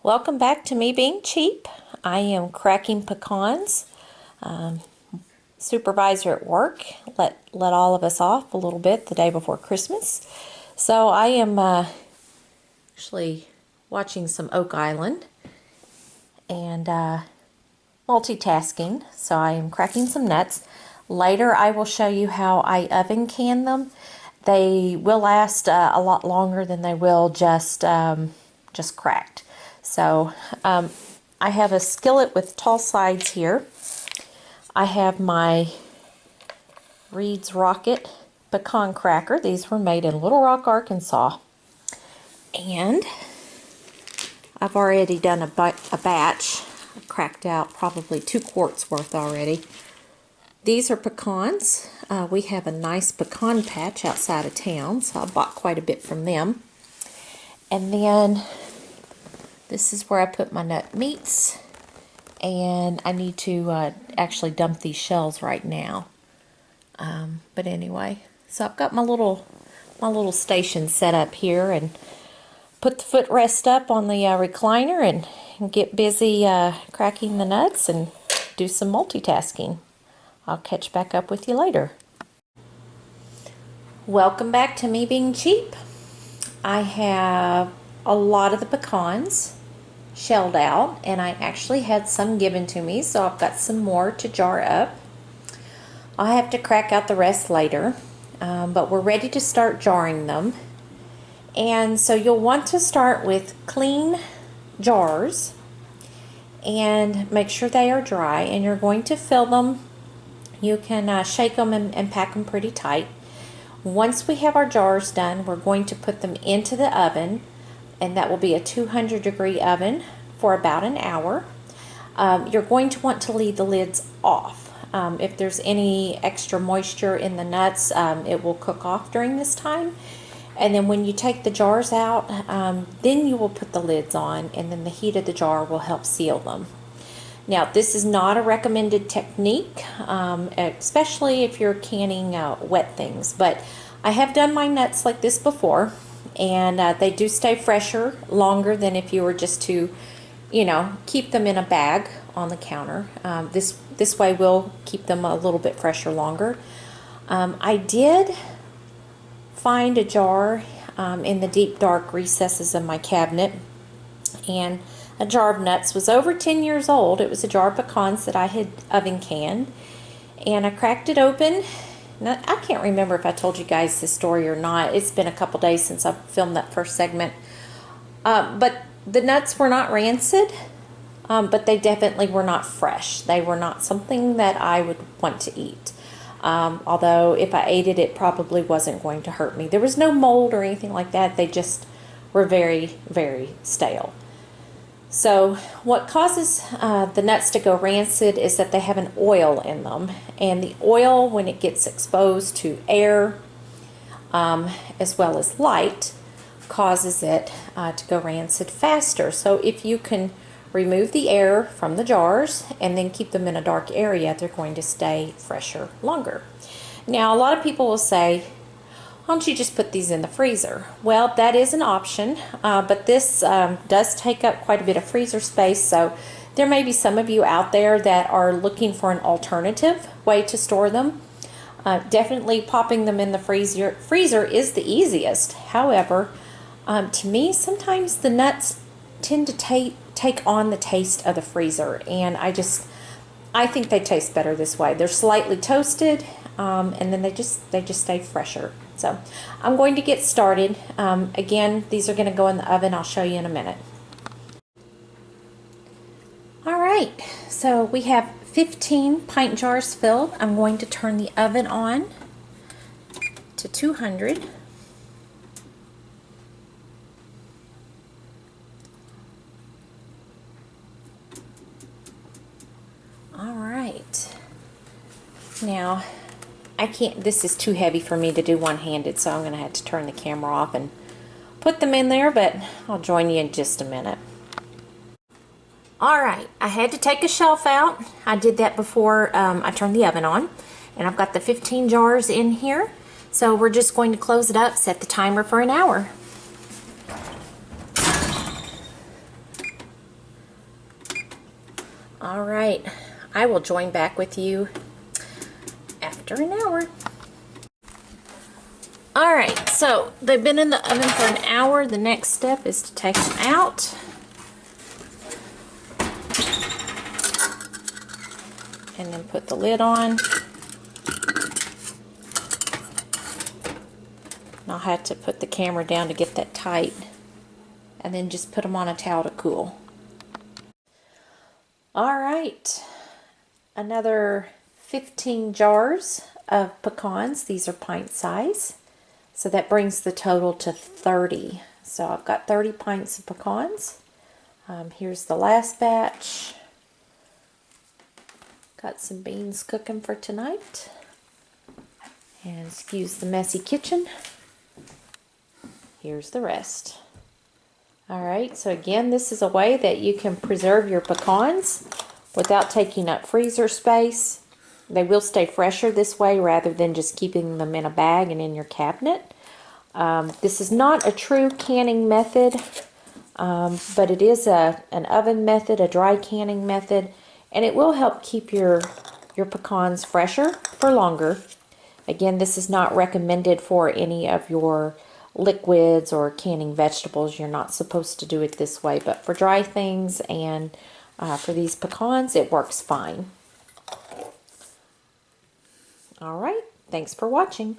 Welcome back to me being cheap. I am cracking pecans. Supervisor at work let all of us off a little bit the day before Christmas. So I am actually watching some Oak Island and multitasking. So I am cracking some nuts. Later I will show you how I oven can them. They will last a lot longer than they will just cracked. So I have a skillet with tall sides here. I have my Reed's Rocket pecan cracker. These were made in Little Rock, Arkansas. And I've already done a batch. I cracked out probably 2 quarts worth already. These are pecans. We have a nice pecan patch outside of town, so I bought quite a bit from them. And then this is where I put my nut meats, and I need to actually dump these shells right now. But anyway, so I've got my little station set up here, and put the footrest up on the recliner and get busy cracking the nuts and do some multitasking. I'll catch back up with you later. Welcome back to me being cheap. I have a lot of the pecans shelled out, and I actually had some given to me, so I've got some more to jar up. I'll have to crack out the rest later, but we're ready to start jarring them. And so you'll want to start with clean jars and make sure they are dry, and you're going to fill them. You can shake them and pack them pretty tight. Once we have our jars done, we're going to put them into the oven, and that will be a 200-degree oven for about an hour. You're going to want to leave the lids off. If there's any extra moisture in the nuts, it will cook off during this time. And then when you take the jars out, then you will put the lids on, and then the heat of the jar will help seal them. Now, this is not a recommended technique, especially if you're canning wet things, but I have done my nuts like this before, and they do stay fresher longer than if you were just to, keep them in a bag on the counter. This way will keep them a little bit fresher longer. I did find a jar in the deep dark recesses of my cabinet, and a jar of nuts was over 10 years old. It was a jar of pecans that I had oven canned, and I cracked it open. Now, I can't remember if I told you guys this story or not. It's been a couple days since I filmed that first segment. But the nuts were not rancid, but they definitely were not fresh. They were not something that I would want to eat. Although if I ate it, it probably wasn't going to hurt me. There was no mold or anything like that. They just were very, very stale. So what causes the nuts to go rancid is that they have an oil in them, and the oil, when it gets exposed to air as well as light, causes it to go rancid faster. So if you can remove the air from the jars and then keep them in a dark area, they're going to stay fresher longer. Now, a lot of people will say, why don't you just put these in the freezer? Well, that is an option, but this does take up quite a bit of freezer space, so there may be some of you out there that are looking for an alternative way to store them. Definitely popping them in the freezer is the easiest. However, to me, sometimes the nuts tend to take on the taste of the freezer, and I think they taste better this way. They're slightly toasted, and then they just stay fresher. So I'm going to get started. Again, these are going to go in the oven. I'll show you in a minute. All right, so we have 15 pint jars filled. I'm going to turn the oven on to 200. All right. Now, this is too heavy for me to do one-handed, so I'm going to have to turn the camera off and put them in there, but I'll join you in just a minute. All right, I had to take a shelf out. I did that before I turned the oven on, and I've got the 15 jars in here, so we're just going to close it up, set the timer for an hour. All right, I will join back with you after an hour. All right, so they've been in the oven for an hour. The next step is to take them out. And then put the lid on. And I'll have to put the camera down to get that tight. And then just put them on a towel to cool. All right, another 15 jars of pecans. These are pint size. So that brings the total to 30. So I've got 30 pints of pecans. Here's the last batch. Got some beans cooking for tonight. And excuse the messy kitchen. Here's the rest. Alright, so again, this is a way that you can preserve your pecans without taking up freezer space. They will stay fresher this way rather than just keeping them in a bag and in your cabinet. This is not a true canning method, but it is an oven method, a dry canning method, and it will help keep your pecans fresher for longer. Again, this is not recommended for any of your liquids or canning vegetables. You're not supposed to do it this way, but for dry things and for these pecans, it works fine. All right, thanks for watching.